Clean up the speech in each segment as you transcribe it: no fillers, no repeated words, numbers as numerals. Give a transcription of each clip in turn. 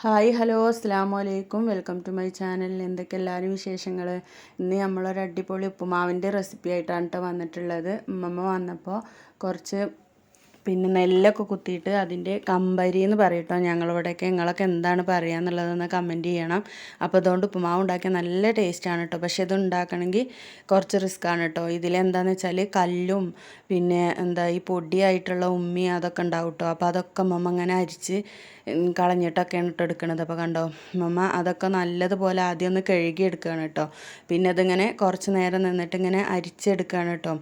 Hi hello അസ്സാമു അലൈക്കും welcome to my channel. എന്തൊക്കെ എല്ലാവരും വിശേഷങ്ങൾ? ഇന്ന് നമ്മളൊരു അടിപൊളി ഉപ്പുമാവിൻ്റെ റെസിപ്പി ആയിട്ടാണ് കേട്ടോ വന്നിട്ടുള്ളത്. ഉമ്മമ്മ വന്നപ്പോൾ കുറച്ച് നെല്ലൊക്കെ കുത്തിയിട്ട് അതിൻ്റെ കമ്പരി എന്ന് പറയും കേട്ടോ ഞങ്ങളിവിടെയൊക്കെ. നിങ്ങളൊക്കെ എന്താണ് പറയുക എന്നുള്ളതൊന്ന് കമൻറ്റ് ചെയ്യണം. അപ്പോൾ അതുകൊണ്ട് ഉപ്പുമാവ് ഉണ്ടാക്കിയാൽ നല്ല ടേസ്റ്റാണ് കേട്ടോ. പക്ഷേ ഇത് ഉണ്ടാക്കണമെങ്കിൽ കുറച്ച് റിസ്ക്കാണ് കേട്ടോ. ഇതിലെന്താണെന്ന് വെച്ചാൽ കല്ലും ഈ പൊടിയായിട്ടുള്ള ഉമ്മി അതൊക്കെ ഉണ്ടാവും കേട്ടോ. അപ്പോൾ അതൊക്കെ അമ്മമ്മ അങ്ങനെ അരിച്ച് കളഞ്ഞിട്ടൊക്കെയാണ് ഇട്ട് എടുക്കണത്. അപ്പോൾ കണ്ടോ അമ്മമ്മ അതൊക്കെ നല്ലതുപോലെ ആദ്യം ഒന്ന് കഴുകി എടുക്കുകയാണ് കേട്ടോ. പിന്നെ അതിങ്ങനെ കുറച്ച് നേരം നിന്നിട്ട് ഇങ്ങനെ അരിച്ചെടുക്കുകയാണ് കേട്ടോ.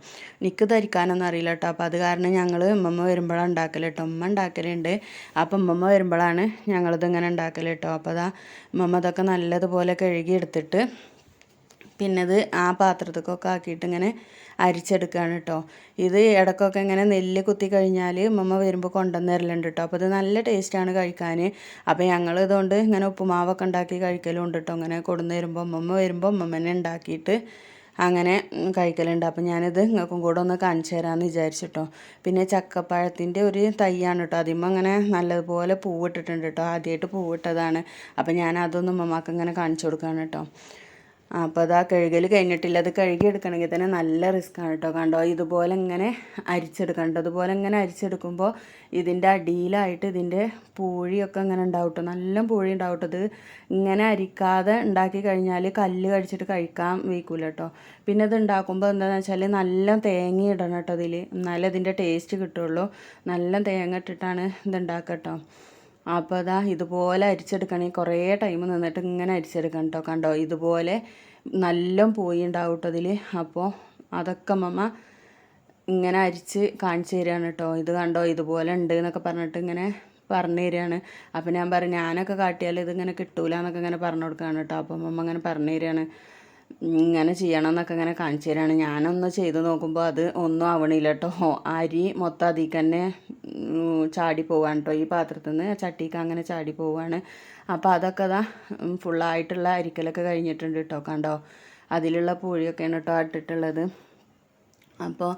എനിക്കിത് അരിക്കാനൊന്നും അറിയില്ല കേട്ടോ. അപ്പോൾ അത് കാരണം ഞങ്ങൾ ഉമ്മമ്മ വരുമ്പോഴാണ് ഉണ്ടാക്കൽ കേട്ടോ. ഉമ്മ ഉണ്ടാക്കലുണ്ട്. അപ്പം ഉമ്മമ്മ വരുമ്പോഴാണ് ഞങ്ങളിതിങ്ങനെ ഉണ്ടാക്കൽ കേട്ടോ. അപ്പോൾ ഉമ്മമ്മ അതൊക്കെ നല്ലതുപോലെ കഴുകി എടുത്തിട്ട് ഇത് ആ പാത്രത്തിലൊക്കെ ആക്കിയിട്ട് ഇങ്ങനെ അരിച്ചെടുക്കുകയാണ് കേട്ടോ. ഇത് ഇടയ്ക്കൊക്കെ ഇങ്ങനെ നെല്ല് കുത്തി കഴിഞ്ഞാൽ ഉമ്മമ്മ വരുമ്പോൾ കൊണ്ടുവന്ന് തരലുണ്ട് കേട്ടോ. അപ്പോൾ ഇത് നല്ല ടേസ്റ്റാണ് കഴിക്കാൻ. അപ്പോൾ ഞങ്ങൾ ഇതുകൊണ്ട് ഇങ്ങനെ ഉപ്പുമാവൊക്കെ ഉണ്ടാക്കി കഴിക്കലും ഉണ്ട് കേട്ടോ. ഇങ്ങനെ കൊണ്ടുവന്ന് വരുമ്പോൾ ഉമ്മമ്മ വരുമ്പോൾ ഉമ്മമ്മനെ ഉണ്ടാക്കിയിട്ട് അങ്ങനെ കഴിക്കലുണ്ട്. അപ്പോൾ ഞാനിത് നിങ്ങൾക്കും കൂടെ ഒന്ന് കാണിച്ചു തരാമെന്ന് വിചാരിച്ചിട്ടോ. പിന്നെ ചക്കപ്പഴത്തിൻ്റെ ഒരു തൈയാണ് കേട്ടോ. അതിന്മേൽ അങ്ങനെ നല്ലതുപോലെ പൂവിട്ടിട്ടുണ്ട് കേട്ടോ. ആദ്യമായിട്ട് പൂവിട്ടതാണ്. അപ്പോൾ ഞാൻ അതൊന്നും ഉമ്മമാക്ക് ഇങ്ങനെ കാണിച്ചു കൊടുക്കുകയാണ് കേട്ടോ. അപ്പോൾ അത് ആ കഴുകൽ കഴിഞ്ഞിട്ടില്ല. അത് കഴുകി എടുക്കണമെങ്കിൽ തന്നെ നല്ല റിസ്ക്കാണ് കേട്ടോ. കണ്ടോ ഇതുപോലെ ഇങ്ങനെ അരിച്ചെടുക്കണം കേട്ടോ. അതുപോലെ ഇങ്ങനെ അരിച്ചെടുക്കുമ്പോൾ ഇതിൻ്റെ അടിയിലായിട്ട് ഇതിൻ്റെ പൂഴിയൊക്കെ ഇങ്ങനെ ഉണ്ടാവും കേട്ടോ. നല്ല പൂഴി ഉണ്ടാവും കേട്ടോ. ഇത് ഇങ്ങനെ അരിക്കാതെ ഉണ്ടാക്കി കഴിഞ്ഞാൽ കല്ല് കടിച്ചിട്ട് കഴിക്കാൻ വയ്ക്കില്ല കേട്ടോ. പിന്നെ ഇത് ഉണ്ടാക്കുമ്പോൾ എന്താണെന്ന് വെച്ചാൽ നല്ല തേങ്ങ ഇടണം കേട്ടോ ഇതിൽ. എന്നാലേ ഇതിൻ്റെ ടേസ്റ്റ് കിട്ടുള്ളൂ. നല്ല തേങ്ങ ഇട്ടിട്ടാണ് ഇത് ഉണ്ടാക്കുക കേട്ടോ. അപ്പോൾ ഇതുപോലെ അരിച്ചെടുക്കണമെങ്കിൽ കുറേ ടൈം നിന്നിട്ട് ഇങ്ങനെ അരിച്ചെടുക്കണം കേട്ടോ. കണ്ടോ ഇതുപോലെ നല്ല പോയി ഉണ്ടാവും കേട്ടോ ഇതിൽ. അപ്പോൾ അതൊക്കെ അമ്മമ്മ ഇങ്ങനെ അരിച്ച് കാണിച്ചു തരികയാണ് കേട്ടോ. ഇത് കണ്ടോ ഇതുപോലെ ഉണ്ട് എന്നൊക്കെ പറഞ്ഞിട്ട് ഇങ്ങനെ പറഞ്ഞു തരികയാണ്. അപ്പോൾ ഞാൻ പറയും ഞാനൊക്കെ കാട്ടിയാൽ ഇതിങ്ങനെ കിട്ടൂല എന്നൊക്കെ ഇങ്ങനെ പറഞ്ഞു കൊടുക്കുകയാണ് കേട്ടോ. അപ്പോൾ അമ്മമ്മ ഇങ്ങനെ പറഞ്ഞു തരികയാണ് ഇങ്ങനെ ചെയ്യണം എന്നൊക്കെ ഇങ്ങനെ കാണിച്ചു തരാണ്. ഞാനൊന്ന് ചെയ്ത് നോക്കുമ്പോൾ അത് ഒന്നും ആവണില്ല കേട്ടോ. അരി മൊത്തം അതിൽ തന്നെ ചാടി പോവാണ് കേട്ടോ. ഈ പാത്രത്തിൽ നിന്ന് ചട്ടിക്ക് അങ്ങനെ ചാടി പോവാണ്. അപ്പോൾ അതൊക്കെ ഫുള്ളായിട്ടുള്ള അരിക്കലൊക്കെ കഴിഞ്ഞിട്ടുണ്ട് കേട്ടോ. കണ്ടോ അതിലുള്ള പൂഴിയൊക്കെയാണ് കേട്ടോ ഇട്ടിട്ടുള്ളത്. അപ്പോൾ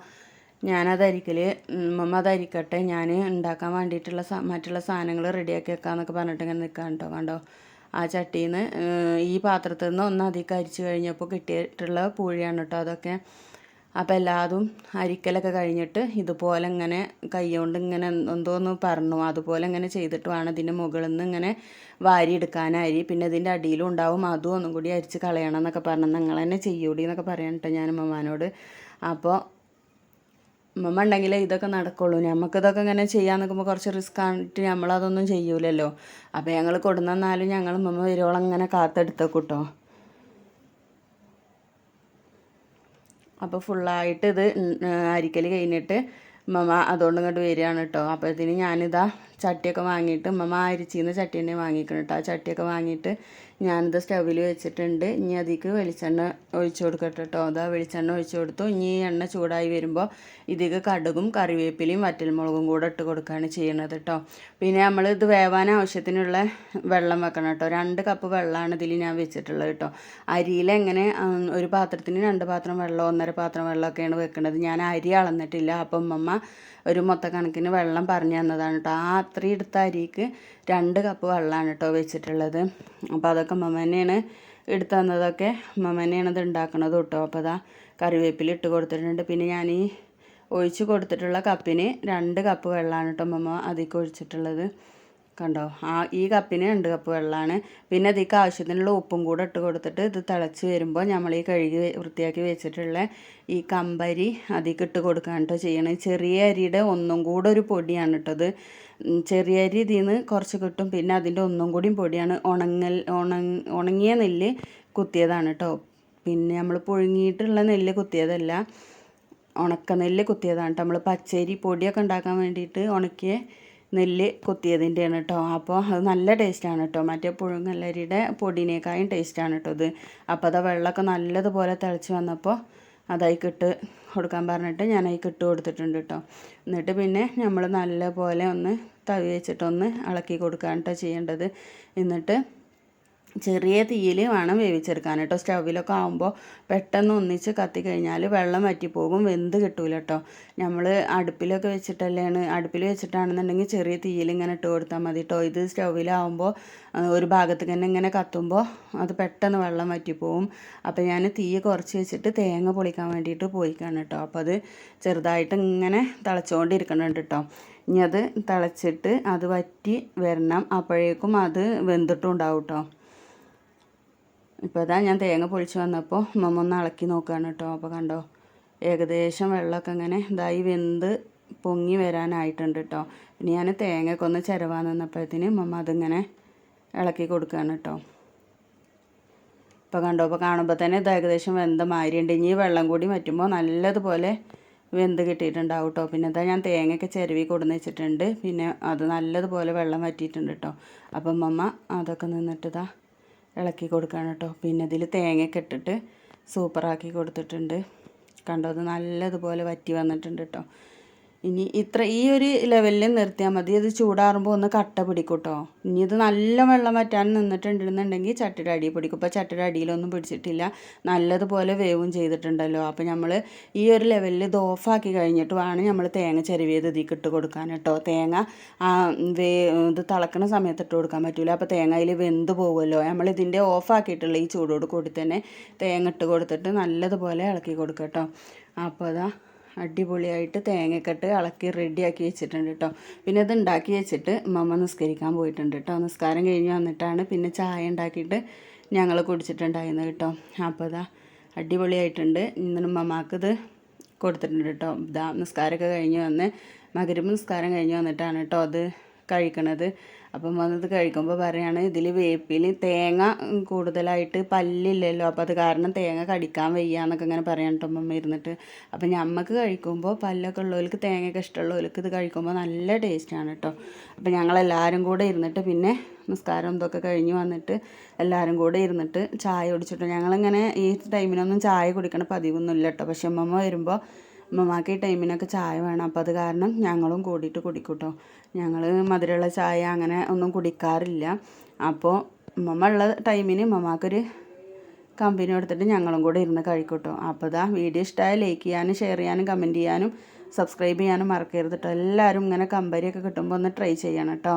ഞാനത് അരിക്കൽ ഉമ്മമ്മ അത് അരിക്കട്ടെ, ഞാൻ ഉണ്ടാക്കാൻ വേണ്ടിയിട്ടുള്ള മറ്റുള്ള സാധനങ്ങൾ റെഡിയാക്കി വെക്കാമെന്നൊക്കെ പറഞ്ഞിട്ട് ഇങ്ങനെ നിൽക്കാം കേട്ടോ. കണ്ടോ ആ ചട്ടിയിൽ നിന്ന് ഈ പാത്രത്തിൽ നിന്ന് ഒന്ന് അധികം അരിച്ച് കഴിഞ്ഞപ്പോൾ കിട്ടിയിട്ടുള്ള പൂഴിയാണ് കേട്ടോ അതൊക്കെ. അപ്പോൾ എല്ലാതും അരിക്കലൊക്കെ കഴിഞ്ഞിട്ട് ഇതുപോലെ ഇങ്ങനെ കൈകൊണ്ട് ഇങ്ങനെ എന്തോന്ന് പറഞ്ഞു അതുപോലെ ഇങ്ങനെ ചെയ്തിട്ട് വേണം ഇതിൻ്റെ മുകളിൽ നിന്ന് ഇങ്ങനെ വാരിയെടുക്കാൻ അരി. പിന്നെ ഇതിൻ്റെ അടിയിലും ഉണ്ടാവും, അതും ഒന്നും കൂടി അരിച്ച് കളയണം എന്നൊക്കെ പറഞ്ഞു. നിങ്ങൾ തന്നെ ചെയ്യൂടി എന്നൊക്കെ പറയാൻ കേട്ടോ ഞാൻ ഉമ്മമാനോട്. അപ്പോൾ ഉമ്മമ്മ ഉണ്ടെങ്കിലേ ഇതൊക്കെ നടക്കുള്ളൂ. നമുക്കിതൊക്കെ ഇങ്ങനെ ചെയ്യാൻ നിൽക്കുമ്പോൾ കുറച്ച് റിസ്ക് ആയിട്ട് നമ്മളതൊന്നും ചെയ്യൂലല്ലോ. അപ്പോൾ ഞങ്ങൾ കൊടുന്നെന്നാലും ഞങ്ങൾ ഉമ്മമ്മ വരുവോളം ഇങ്ങനെ കാത്തെടുത്തേക്കും കേട്ടോ. അപ്പോൾ ഫുള്ളായിട്ട് ഇത് അരിക്കൽ കഴിഞ്ഞിട്ട് ഉമ്മമ്മ അതുകൊണ്ട് ഇങ്ങോട്ട് വരികയാണ് കേട്ടോ. അപ്പോഴത്തേന് ഞാനിതാ ചട്ടിയൊക്കെ വാങ്ങിയിട്ട് ഉമ്മമ്മ അരിച്ചിന്ന് ചട്ടി തന്നെ വാങ്ങിക്കണം കേട്ടോ. ആ ചട്ടിയൊക്കെ വാങ്ങിയിട്ട് ഞാനിത് സ്റ്റൗവിൽ വെച്ചിട്ടുണ്ട്. ഇനി അതിലേക്ക് വെളിച്ചെണ്ണ ഒഴിച്ച് കൊടുക്കട്ടെ കേട്ടോ. അതാ വെളിച്ചെണ്ണ ഒഴിച്ച് കൊടുത്തു. ഇനി ഈ എണ്ണ ചൂടായി വരുമ്പോൾ ഇതിലേക്ക് കടുകും കറിവേപ്പിലയും വറ്റൽമുളകും കൂടെ ഇട്ട് കൊടുക്കുകയാണ് ചെയ്യണത് കേട്ടോ. പിന്നെ നമ്മൾ ഇത് വേവാൻ ആവശ്യത്തിനുള്ള വെള്ളം വെക്കണം കേട്ടോ. 2 കപ്പ് വെള്ളമാണ് ഇതിൽ ഞാൻ വെച്ചിട്ടുള്ളത് കേട്ടോ. അരിയിലെങ്ങനെ ഒരു പാത്രത്തിന് 2 പാത്രം വെള്ളം 1.5 പാത്രം വെള്ളമൊക്കെയാണ് വെക്കുന്നത്. ഞാൻ അരി അളന്നിട്ടില്ല. അപ്പം ഉമ്മമ്മ ഒരു മൊത്തക്കണക്കിന് വെള്ളം പറഞ്ഞു തന്നതാണ് കേട്ടോ. ആ അത്രയും എടുത്ത അരിക്ക് 2 കപ്പ് വെള്ളമാണ് കേട്ടോ വെച്ചിട്ടുള്ളത്. അപ്പോൾ അതൊക്കെ ഉമ്മമ്മ തന്നെയാണ് എടുത്തു തന്നതൊക്കെ. ഉമ്മമ്മ തന്നെയാണ് ഇത് ഉണ്ടാക്കണത് കേട്ടോ. അപ്പോൾ കറിവേപ്പില ഇട്ട് കൊടുത്തിട്ടുണ്ട്. പിന്നെ ഞാൻ ഈ ഒഴിച്ച് കൊടുത്തിട്ടുള്ള കപ്പിന് 2 കപ്പ് വെള്ളമാണ് കേട്ടോ ഉമ്മമ്മ അതിലേക്ക് ഒഴിച്ചിട്ടുള്ളത്. കണ്ടോ ഈ കപ്പിന് 2 കപ്പ് വെള്ളമാണ്. പിന്നെ അതിലേക്ക് ആവശ്യത്തിനുള്ള ഉപ്പും കൂടെ ഇട്ട് കൊടുത്തിട്ട് ഇത് തിളച്ച് വരുമ്പോൾ നമ്മൾ ഈ കഴുകി വൃത്തിയാക്കി വെച്ചിട്ടുള്ള ഈ കമ്പരി അതിലേക്ക് ഇട്ട് കൊടുക്കുകയാണ് കേട്ടോ ചെയ്യണത്. ചെറിയ അരിയുടെ ഒന്നും കൂടെ ഒരു പൊടിയാണ് കേട്ടോ ഇത്. ചെറിയ അരി ഇതിൽ നിന്ന് കുറച്ച് കിട്ടും. പിന്നെ അതിൻ്റെ ഒന്നും കൂടിയും പൊടിയാണ്. ഉണങ്ങിയ നെല്ല് കുത്തിയതാണ് കേട്ടോ. പിന്നെ നമ്മൾ പുഴുങ്ങിയിട്ടുള്ള നെല്ല് കുത്തിയതല്ല, ഉണക്കനെല്ല് കുത്തിയതാണ് കേട്ടോ. നമ്മൾ പച്ചരി പൊടിയൊക്കെ ഉണ്ടാക്കാൻ വേണ്ടിയിട്ട് ഉണക്കിയ നെല്ല് കുത്തിയതിൻ്റെയാണ് കേട്ടോ. അപ്പോൾ അത് നല്ല ടേസ്റ്റാണ് കേട്ടോ. മറ്റേ പുഴുങ്ങല്ലരിയുടെ പൊടിനേക്കായും ടേസ്റ്റാണ് കേട്ടോ ഇത്. അപ്പോൾ വെള്ളമൊക്കെ നല്ലതുപോലെ തിളച്ച് വന്നപ്പോൾ അതായിക്ക് ഇട്ട് കൊടുക്കാൻ പറഞ്ഞിട്ട് ഞാൻ അതിക്ക് ഇട്ട് കൊടുത്തിട്ടുണ്ട് കേട്ടോ. എന്നിട്ട് പിന്നെ നമ്മൾ നല്ലപോലെ ഒന്ന് തവി വെച്ചിട്ടൊന്ന് ഇളക്കി കൊടുക്കുകയാണ് കേട്ടോ ചെയ്യേണ്ടത്. എന്നിട്ട് ചെറിയ തീയിൽ വേണം വേവിച്ചെടുക്കാൻ കേട്ടോ. സ്റ്റൗവിലൊക്കെ ആകുമ്പോൾ പെട്ടെന്ന് ഒന്നിച്ച് കത്തിക്കഴിഞ്ഞാൽ വെള്ളം വറ്റിപ്പോകും, വെന്ത് കിട്ടൂല കേട്ടോ. നമ്മൾ അടുപ്പിലൊക്കെ അടുപ്പിൽ വെച്ചിട്ടാണെന്നുണ്ടെങ്കിൽ ചെറിയ തീയിൽ ഇങ്ങനെ ഇട്ട് കൊടുത്താൽ മതി കേട്ടോ. ഇത് സ്റ്റൗവിലാവുമ്പോൾ ഒരു ഭാഗത്തേക്ക് തന്നെ ഇങ്ങനെ കത്തുമ്പോൾ അത് പെട്ടെന്ന് വെള്ളം വറ്റിപ്പോവും. അപ്പോൾ ഞാൻ തീ കുറച്ച് വെച്ചിട്ട് തേങ്ങ പൊളിക്കാൻ വേണ്ടിയിട്ട് പോയിക്കാണ് കേട്ടോ. അപ്പോൾ അത് ചെറുതായിട്ട് ഇങ്ങനെ തിളച്ചുകൊണ്ടിരിക്കുന്നുണ്ട് കേട്ടോ. ഇനി അത് തിളച്ചിട്ട് അത് വറ്റി വരണം, അപ്പോഴേക്കും അത് വെന്തിട്ടും ഉണ്ടാവും കേട്ടോ. ഇപ്പോൾ അതാ ഞാൻ തേങ്ങ പൊളിച്ച് വന്നപ്പോൾ മമ്മ ഒന്ന് ഇളക്കി നോക്കുകയാണ് കേട്ടോ. അപ്പോൾ കണ്ടോ, ഏകദേശം വെള്ളമൊക്കെ ഇങ്ങനെ ഇതായി വെന്ത് പൊങ്ങി വരാനായിട്ടുണ്ട് കേട്ടോ. പിന്നെ ഞാൻ തേങ്ങയൊക്കെ ഒന്ന് ചിരവാൻ നിന്നപ്പോഴത്തേന് മമ്മ അതിങ്ങനെ ഇളക്കി കൊടുക്കുകയാണ് കേട്ടോ. ഇപ്പോൾ കണ്ടോ, ഇപ്പോൾ കാണുമ്പോൾ തന്നെ ഇത് ഏകദേശം വെന്ത മാതിരിയുണ്ട്. ഇനി വെള്ളം കൂടി വറ്റുമ്പോൾ നല്ലതുപോലെ വെന്ത് കിട്ടിയിട്ടുണ്ടാവും കേട്ടോ. പിന്നെ ഇതാ ഞാൻ തേങ്ങയൊക്കെ ചിരവി കൊടുന്ന് വെച്ചിട്ടുണ്ട്. പിന്നെ അത് നല്ലതുപോലെ വെള്ളം വറ്റിയിട്ടുണ്ട് കേട്ടോ. അപ്പം മമ്മ അതൊക്കെ നിന്നിട്ട് ഇതാ ഇളക്കി കൊടുക്കുകയാണ് കേട്ടോ. പിന്നെ ഇതിൽ തേങ്ങയൊക്കെ ഇട്ടിട്ട് സൂപ്പറാക്കി കൊടുത്തിട്ടുണ്ട്. കണ്ടോ, അത് നല്ലതുപോലെ വറ്റി വന്നിട്ടുണ്ട് കേട്ടോ. ഇനി ഈ ഒരു ലെവലിൽ നിർത്തിയാൽ മതി. ഇത് ചൂടാറുമ്പോൾ ഒന്ന് കട്ട പിടിക്കും കേട്ടോ. ഇനി ഇത് നല്ല വെള്ളം വറ്റാൻ നിന്നിട്ടുണ്ടെന്നുണ്ടെങ്കിൽ ചട്ടിയുടെ അടിയിൽ പിടിക്കും. ഇപ്പോൾ ചട്ടിയുടെ അടിയിലൊന്നും പിടിച്ചിട്ടില്ല, നല്ലതുപോലെ വേവും ചെയ്തിട്ടുണ്ടല്ലോ. അപ്പോൾ നമ്മൾ ഈ ഒരു ലെവലിൽ ഇത് ഓഫാക്കി കഴിഞ്ഞിട്ട് വേണം നമ്മൾ തേങ്ങ ചെരുവിയത് ഇതിലേക്ക് ഇട്ട് കൊടുക്കാൻ കേട്ടോ. തേങ്ങ ഇത് തിളക്കണ സമയത്ത് ഇട്ട് കൊടുക്കാൻ പറ്റില്ല, അപ്പോൾ തേങ്ങ അതിൽ വെന്ത് പോകുമല്ലോ. നമ്മളിതിൻ്റെ ഓഫാക്കിയിട്ടുള്ള ഈ ചൂടോട് കൂടി തന്നെ തേങ്ങ ഇട്ട് കൊടുത്തിട്ട് നല്ലതുപോലെ ഇളക്കി കൊടുക്കുക കേട്ടോ. അപ്പോൾ അതാ അടിപൊളിയായിട്ട് തേങ്ങയൊക്കെ ഇട്ട് ഇളക്കി റെഡിയാക്കി വെച്ചിട്ടുണ്ട് കേട്ടോ. പിന്നെ ഇത് ഉണ്ടാക്കി വെച്ചിട്ട് മമ്മ നിസ്കരിക്കാൻ പോയിട്ടുണ്ട് കേട്ടോ. നിസ്കാരം കഴിഞ്ഞ് വന്നിട്ടാണ് പിന്നെ ചായ ഉണ്ടാക്കിയിട്ട് ഞങ്ങൾ കുടിച്ചിട്ടുണ്ടായിരുന്നു കേട്ടോ. അപ്പോൾ ഇതാ അടിപൊളിയായിട്ടുണ്ട്. ഇന്നലെ മമ്മാക്കിത് കൊടുത്തിട്ടുണ്ട് കേട്ടോ. ഇതാ നിസ്കാരമൊക്കെ കഴിഞ്ഞ് വന്ന് മഗ്‌രിബ് നിസ്കാരം കഴിഞ്ഞ് വന്നിട്ടാണ് കേട്ടോ അത് കഴിക്കണത്. അപ്പം വന്നത് കഴിക്കുമ്പോൾ പറയാണ് ഇതിൽ വേപ്പിൽ തേങ്ങ കൂടുതലായിട്ട് പല്ലില്ലല്ലോ, അപ്പോൾ അത് കാരണം തേങ്ങ കടിക്കാൻ വയ്യ എന്നൊക്കെ ഇങ്ങനെ പറയാൻ കേട്ടോ അമ്മ ഇരുന്നിട്ട്. അപ്പം ഞമ്മക്ക് കഴിക്കുമ്പോൾ പല്ലൊക്കെ ഉള്ളവർക്ക് തേങ്ങയൊക്കെ ഇഷ്ടമുള്ളവർക്ക് ഇത് കഴിക്കുമ്പോൾ നല്ല ടേസ്റ്റാണ് കേട്ടോ. അപ്പം ഞങ്ങളെല്ലാവരും കൂടെ ഇരുന്നിട്ട് പിന്നെ നിസ്കാരം ഇതൊക്കെ കഴിഞ്ഞ് വന്നിട്ട് എല്ലാവരും കൂടെ ഇരുന്നിട്ട് ചായ കുടിച്ചിട്ട്, ഞങ്ങളിങ്ങനെ ഈ ടൈമിനൊന്നും ചായ കുടിക്കണ പതിവൊന്നുമില്ല കേട്ടോ. പക്ഷെ അമ്മമ്മ വരുമ്പോൾ അമ്മമാർക്ക് ഈ ടൈമിനൊക്കെ ചായ വേണം. അപ്പോൾ അത് കാരണം ഞങ്ങളും കൂടിയിട്ട് കുടിക്കും കേട്ടോ. ഞങ്ങൾ മധുരമുള്ള ചായ അങ്ങനെ ഒന്നും കുടിക്കാറില്ല. അപ്പോൾ അമ്മമ്മ ഉള്ള ടൈമിന് അമ്മമാക്കൊരു കമ്പനി കൊടുത്തിട്ട് ഞങ്ങളും കൂടെ ഇരുന്ന് കഴിക്കും കേട്ടോ. അപ്പോൾ ഇതാ വീഡിയോ ഇഷ്ടമായ ലൈക്ക് ചെയ്യാനും ഷെയർ ചെയ്യാനും കമൻറ്റ് ചെയ്യാനും സബ്സ്ക്രൈബ് ചെയ്യാനും മറക്കരുത് കേട്ടോ. എല്ലാവരും ഇങ്ങനെ കമ്പരിയൊക്കെ കിട്ടുമ്പോൾ ഒന്ന് ട്രൈ ചെയ്യണം കേട്ടോ.